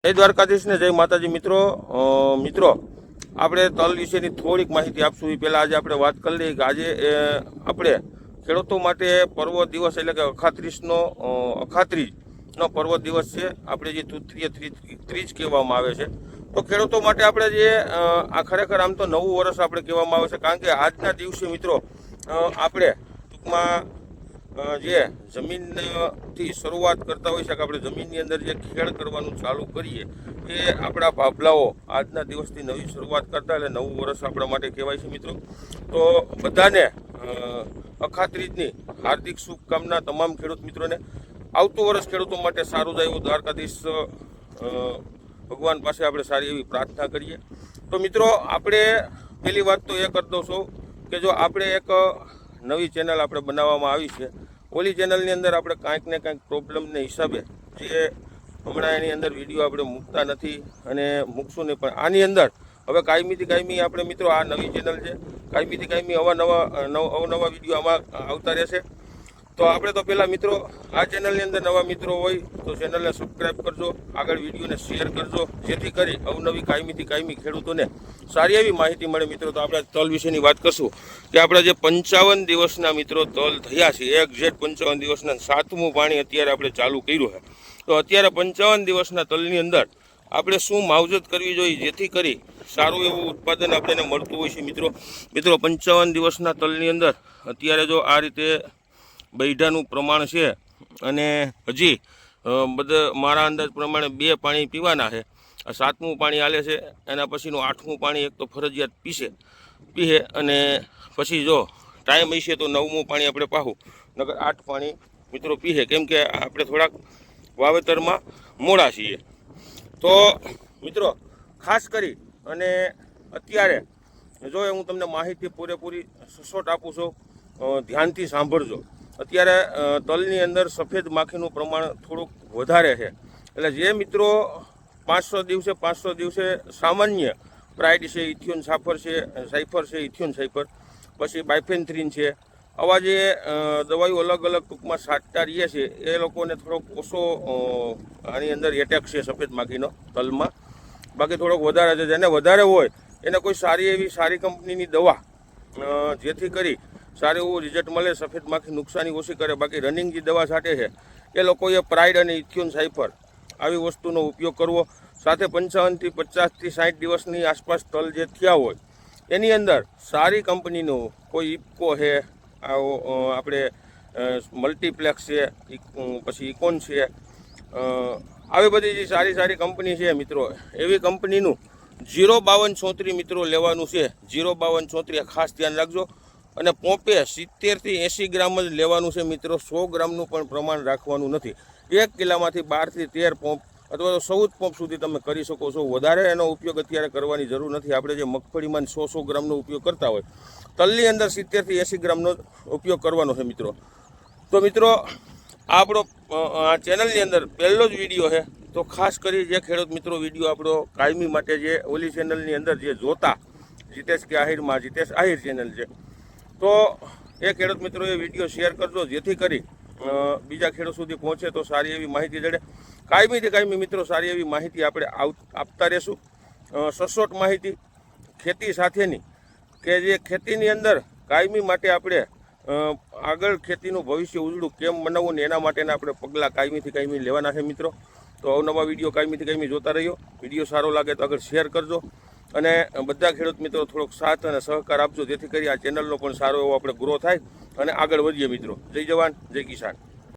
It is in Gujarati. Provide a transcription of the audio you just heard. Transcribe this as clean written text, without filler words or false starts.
જય દ્વારકાધીશ ને જય માતાજી મિત્રો મિત્રો આપણે તલ વિશેની થોડીક માહિતી આપશું. એ પહેલાં આજે આપણે વાત કરી લઈએ કે આજે આપણે ખેડૂતો માટે પર્વ દિવસ એટલે કે અખાત્રીજનો પર્વ દિવસ છે. આપણે જે તૃતીય ત્રીજ કહેવામાં આવે છે. તો ખેડૂતો માટે આપણે જે આ ખરેખર આમ તો નવું વર્ષ આપણે કહેવામાં આવે છે, કારણ કે આજના દિવસે મિત્રો આપણે ટૂંકમાં જે જમીનથી શરૂઆત કરતા હોય છે કે આપણે જમીનની અંદર જે ખેડ કરવાનું ચાલુ કરીએ એ આપણા ભાભલાઓ આજના દિવસથી નવી શરૂઆત કરતા, એટલે નવું વર્ષ આપણા માટે કહેવાય છે મિત્રો. તો બધાને અખાત્રીજની હાર્દિક શુભકામના તમામ ખેડૂત મિત્રોને. આવતું વર્ષ ખેડૂતો માટે સારું જાય એવું દ્વારકાધીશ ભગવાન પાસે આપણે સારી એવી પ્રાર્થના કરીએ. તો મિત્રો આપણે પહેલી વાત તો એ કરી દઉં છું કે જો આપણે એક નવી ચેનલ આપણે બનાવવામાં આવી છે. ઓલી ચેનલની અંદર આપણે કાંઈક ને કાંઈક પ્રોબ્લેમને હિસાબે જે હમણાં એની અંદર વિડીયો આપણે મૂકતા નથી અને મૂકશું નહીં, પણ આની અંદર હવે કાયમીથી કાયમી આપણે મિત્રો આ નવી ચેનલ છે, કાયમીથી કાયમી અવનવા વિડીયો આમાં આવતા રહેશે. તો આપણે તો પહેલાં મિત્રો આ ચેનલની અંદર નવા મિત્રો હોય તો ચેનલને સબસ્ક્રાઈબ કરજો, આગળ વિડીયોને શેર કરજો, જેથી કરી અવનવી કાયમીથી કાયમી ખેડૂતોને સારી એવી માહિતી મળે. મિત્રો તો આપણે તલ વિશેની વાત કરશું કે આપણા જે 55 દિવસના મિત્રો તલ થયા છે, એક્ઝેક્ટ 55 દિવસના 7મું પાણી અત્યારે આપણે ચાલુ કર્યું છે. તો અત્યારે 55 દિવસના તલની અંદર આપણે શું માવજત કરવી જોઈએ જેથી કરી સારું એવું ઉત્પાદન આપણને મળતું હોય છે. મિત્રો 55 દિવસના તલની અંદર અત્યારે જો આ રીતે બૈઢાનું પ્રમાણ છે અને હજી બધા મારા અંદાજ પ્રમાણે 2 પાણી પીવાના છે. 7મું પાણી હાલે છે, એના પછીનું 8મું પાણી એક તો ફરજિયાત પીએ અને પછી જો ટાઈમ હશે તો 9મું પાણી આપણે પાહું, નકર 8 પાણી મિત્રો પીએ, કેમ કે આપણે થોડાક વાવેતરમાં મોડા છીએ. તો મિત્રો ખાસ કરી અને અત્યારે જો હું તમને માહિતી પૂરેપૂરી સચોટ આપું છું, ધ્યાનથી સાંભળજો. અત્યારે તલની અંદર સફેદ માખીનું પ્રમાણ થોડુંક વધારે છે, એટલે જે મિત્રો 500 દિવસે સામાન્ય પ્રાઇડ છે, ઇથિયોન સાયફર છે, ઇથિયોન સાયફર, પછી બાયફેન્થ્રીન છે, આવા જે દવાઈઓ અલગ અલગ ટૂંકમાં છાંટતા રહીએ છે, એ લોકોને થોડોક ઓછો આની અંદર એટેક છે સફેદ માખીનો તલમાં. બાકી થોડોક વધારે છે, જેને વધારે હોય એને કોઈ સારી કંપનીની દવા જેથી કરી સારું એવું રિઝલ્ટ મળે, સફેદ માખી નુકસાની ઓછી કરે. બાકી રનિંગ જે દવા છાંટે છે એ લોકોએ પ્રાઇડ અને ઇથિયોન સાયફર આવી વસ્તુનો ઉપયોગ કરવો. સાથે 55 થી 50 થી 60 દિવસની આસપાસ તલ જે થયા હોય એની અંદર સારી કંપનીનું કોઈ ઇફકો છે, આપણે મલ્ટીપ્લેક્સ છે, પછી ઇકોન છે, આવી બધી જે સારી કંપની છે મિત્રો, એવી કંપનીનું 05234 મિત્રો લેવાનું છે. 05234 ખાસ ધ્યાન રાખજો. અને પોંપે 70 થી 80 ગ્રામ જ લેવાનું છે મિત્રો, 100 ગ્રામનું પણ પ્રમાણ રાખવાનું નથી. 1 કિલોમાંથી 12 થી 13 પોંપ અથવા તો 14 પોંપ સુધી તમે કરી શકો છો. વધારે એનો ઉપયોગ અત્યારે કરવાની જરૂર નથી. આપણે જે મગફળીમાં 100 ગ્રામનો ઉપયોગ કરતા હોય, તલની અંદર 70 થી 80 ગ્રામનો ઉપયોગ કરવાનો છે મિત્રો. તો મિત્રો આપણો આ ચેનલની અંદર પહેલો જ વિડીયો છે, તો ખાસ કરી જે ખેડૂત મિત્રો વિડીયો આપણો કાયમી માટે જે ઓલી ચેનલની અંદર જે જોતા જીતેશ આહિર ચેનલ છે, તો એ ખેડૂત મિત્રો એ વિડીયો શેર કરજો, જેથી કરી બીજા ખેડૂત સુધી પહોંચે તો સારી એવી માહિતી જડે. કાયમીથી કાયમી મિત્રો સારી એવી માહિતી આપણે આપતા રહેશું, સચોટ માહિતી ખેતી સાથેની, કે જે ખેતીની અંદર કાયમી માટે આપણે આગળ ખેતીનું ભવિષ્ય ઉજળું કેમ બનાવવું ને એના માટેના આપણે પગલાં કાયમીથી કાયમી લેવાના છે મિત્રો. તો અવનવા વિડીયો કાયમીથી કાયમી જોતા રહ્યો. વિડીયો સારો લાગે તો આગળ શેર કરજો અને બધા ખેડૂત મિત્રો થોડોક સાથ અને સહકાર આપજો, જેથી કરી આ ચેનલનો પણ સારો એવો આપણે ગ્રો થાય અને આગળ વધીએ મિત્રો. જય જવાન, જય કિસાન.